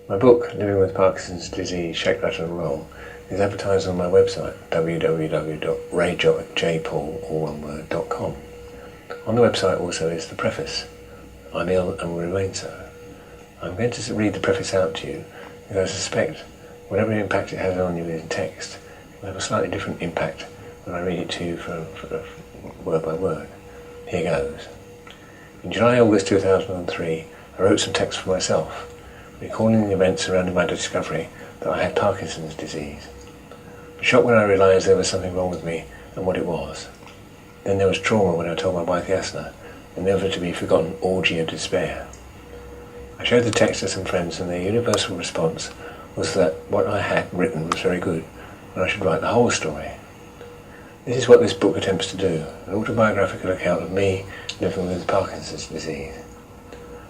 My book, Living with Parkinson's Disease, Shake, Rattle and Roll, is advertised on my website, www.rayjpaul.com. On the website also is the preface. I'm ill and will remain so. I'm going to read the preface out to you because I suspect whatever impact it has on you in text will have a slightly different impact when I read it to you for word by word. Here goes. In July-August 2003, I wrote some text for myself, recalling the events surrounding my discovery that I had Parkinson's disease. The shock when I realised there was something wrong with me and what it was. Then there was trauma when I told my wife Yasna, the never-to-be-forgotten orgy of despair. I showed the text to some friends and their universal response was that what I had written was very good and I should write the whole story. This is what this book attempts to do, an autobiographical account of me living with Parkinson's disease.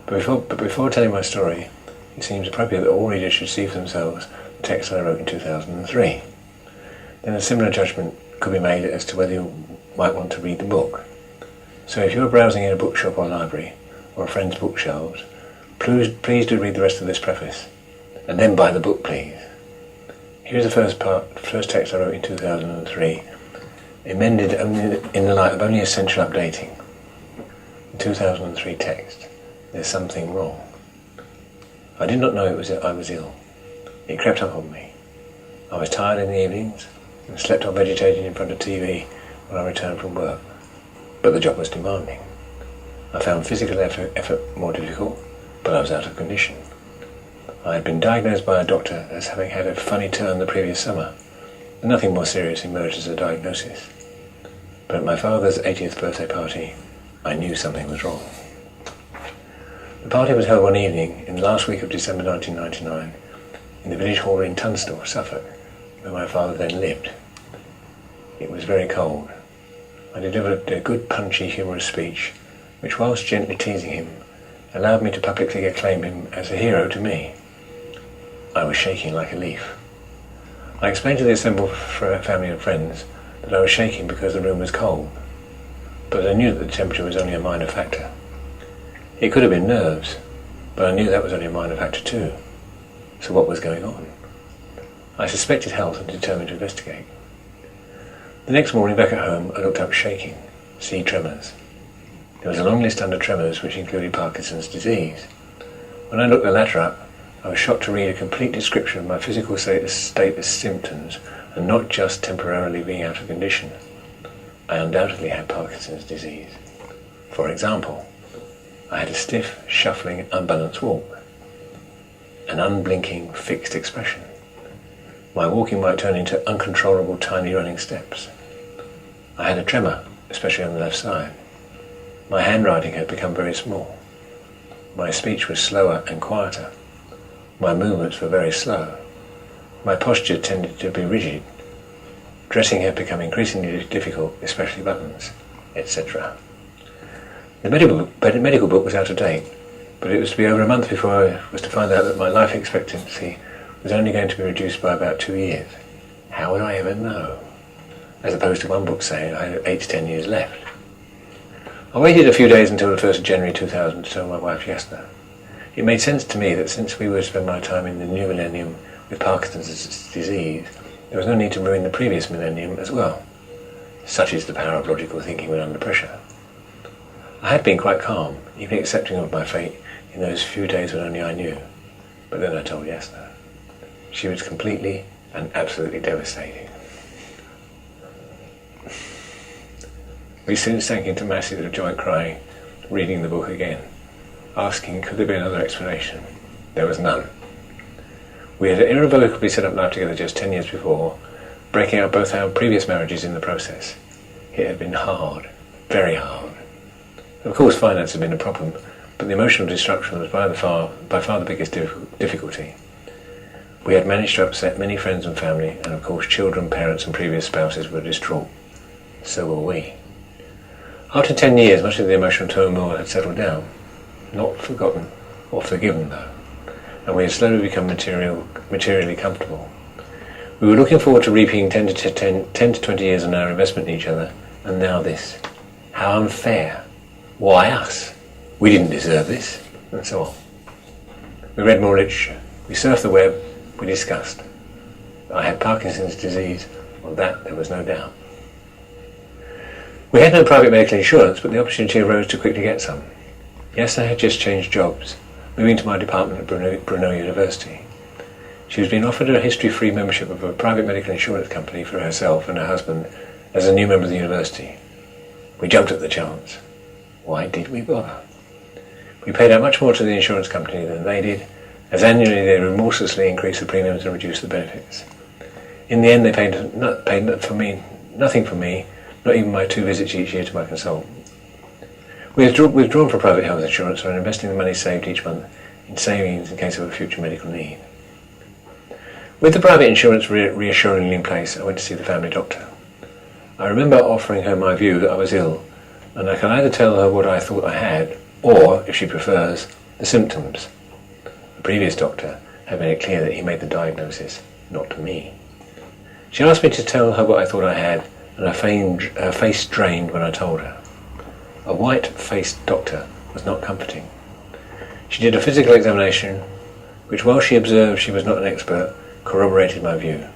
But before telling my story, it seems appropriate that all readers should see for themselves the text I wrote in 2003. Then a similar judgment could be made as to whether you might want to read the book. So if you're browsing in a bookshop or library, or a friend's bookshelves, please do read the rest of this preface, and then buy the book, please. Here's the first text I wrote in 2003, amended only in the light of only essential updating. The 2003 text, there's something wrong. I did not know I was ill. It crept up on me. I was tired in the evenings and slept on vegetating in front of TV when I returned from work. But the job was demanding. I found physical effort more difficult, but I was out of condition. I had been diagnosed by a doctor as having had a funny turn the previous summer, and nothing more serious emerged as a diagnosis. But at my father's 80th birthday party, I knew something was wrong. The party was held one evening in the last week of December 1999 in the village hall in Tunstall, Suffolk, where my father then lived. It was very cold. I delivered a good punchy humorous speech, which whilst gently teasing him, allowed me to publicly acclaim him as a hero to me. I was shaking like a leaf. I explained to the assembled family and friends that I was shaking because the room was cold, but I knew that the temperature was only a minor factor. It could have been nerves, but I knew that was only a minor factor too. So what was going on? I suspected health and determined to investigate. The next morning back at home, I looked up shaking, see tremors. There was a long list under tremors which included Parkinson's disease. When I looked the latter up, I was shocked to read a complete description of my physical status symptoms and not just temporarily being out of condition. I undoubtedly had Parkinson's disease. For example, I had a stiff, shuffling, unbalanced walk, an unblinking, fixed expression. My walking might turn into uncontrollable tiny running steps. I had a tremor, especially on the left side. My handwriting had become very small. My speech was slower and quieter. My movements were very slow. My posture tended to be rigid. Dressing had become increasingly difficult, especially buttons, etc. The medical book was out of date, but it was to be over a month before I was to find out that my life expectancy was only going to be reduced by about 2 years. How would I ever know? As opposed to one book saying I had 8 to 10 years left. I waited a few days until the 1st of January 2000 to tell my wife Yasna. It made sense to me that since we would spend my time in the new millennium with Parkinson's disease, there was no need to ruin the previous millennium as well. Such is the power of logical thinking when under pressure. I had been quite calm, even accepting of my fate in those few days when only I knew. But then I told Yasna. She was completely and absolutely devastating. We soon sank into masses of joint crying, reading the book again, asking could there be another explanation. There was none. We had irrevocably set up life together just 10 years before, breaking up both our previous marriages in the process. It had been hard, very hard. Of course finance had been a problem, but the emotional destruction was by far the biggest difficulty. We had managed to upset many friends and family, and of course children, parents and previous spouses were distraught. So were we. After 10 years, much of the emotional turmoil had settled down. Not forgotten, or forgiven though, and we had slowly become materially comfortable. We were looking forward to reaping 10 to 20 years on our investment in each other, and now this. How unfair. Why us? We didn't deserve this, and so on. We read more literature. We surfed the web, we discussed. I had Parkinson's disease, on that there was no doubt. We had no private medical insurance, but the opportunity arose to quickly get some. Yes, I had just changed jobs, moving to my department at Brunel University. She was being offered a history-free membership of a private medical insurance company for herself and her husband as a new member of the university. We jumped at the chance. Why did we bother? We paid out much more to the insurance company than they did, as annually they remorselessly increased the premiums and reduced the benefits. In the end, they paid nothing for me, not even my 2 visits each year to my consultant. We've withdrawn from private health insurance and are investing the money saved each month in savings in case of a future medical need. With the private insurance reassuringly in place, I went to see the family doctor. I remember offering her my view that I was ill, and I can either tell her what I thought I had, or, if she prefers, the symptoms. The previous doctor had made it clear that he made the diagnosis, not me. She asked me to tell her what I thought I had, and her face drained when I told her. A white-faced doctor was not comforting. She did a physical examination, which, while she observed she was not an expert, corroborated my view.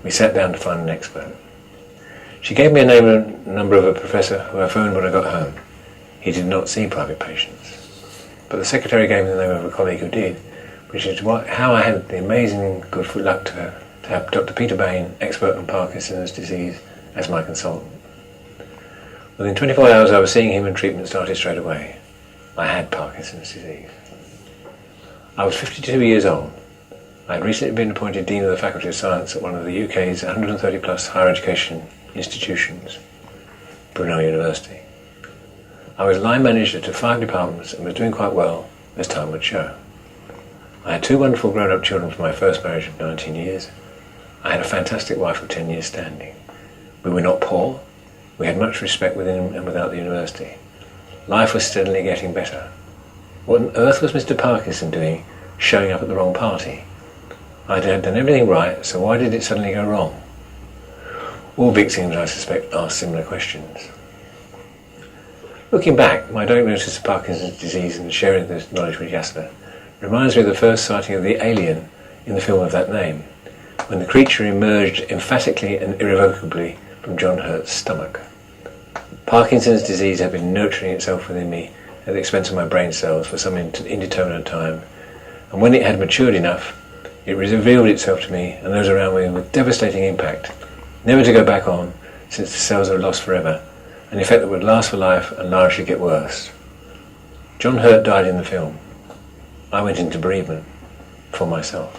We sat down to find an expert. She gave me a name and number of a professor who I phoned when I got home. He did not see private patients. But the secretary gave me the name of a colleague who did, which is how I had the amazing good luck to have Dr. Peter Bain, expert on Parkinson's disease, as my consultant. Within 24 hours I was seeing him and treatment started straight away. I had Parkinson's disease. I was 52 years old. I had recently been appointed Dean of the Faculty of Science at one of the UK's 130 plus higher education institutions, Brunel University. I was line manager to 5 departments and was doing quite well, as time would show. I had 2 wonderful grown-up children from my first marriage of 19 years. I had a fantastic wife of 10 years standing. We were not poor. We had much respect within and without the university. Life was steadily getting better. What on earth was Mr. Parkinson doing, showing up at the wrong party? I had done everything right, so why did it suddenly go wrong? All victims, I suspect, ask similar questions. Looking back, my diagnosis of Parkinson's disease and sharing this knowledge with Jasper reminds me of the first sighting of the alien in the film of that name, when the creature emerged emphatically and irrevocably from John Hurt's stomach. Parkinson's disease had been nurturing itself within me at the expense of my brain cells for some indeterminate time, and when it had matured enough, it revealed itself to me and those around me with devastating impact, never to go back on, since the cells are lost forever, an effect that would last for life and largely get worse. John Hurt died in the film. I went into bereavement for myself.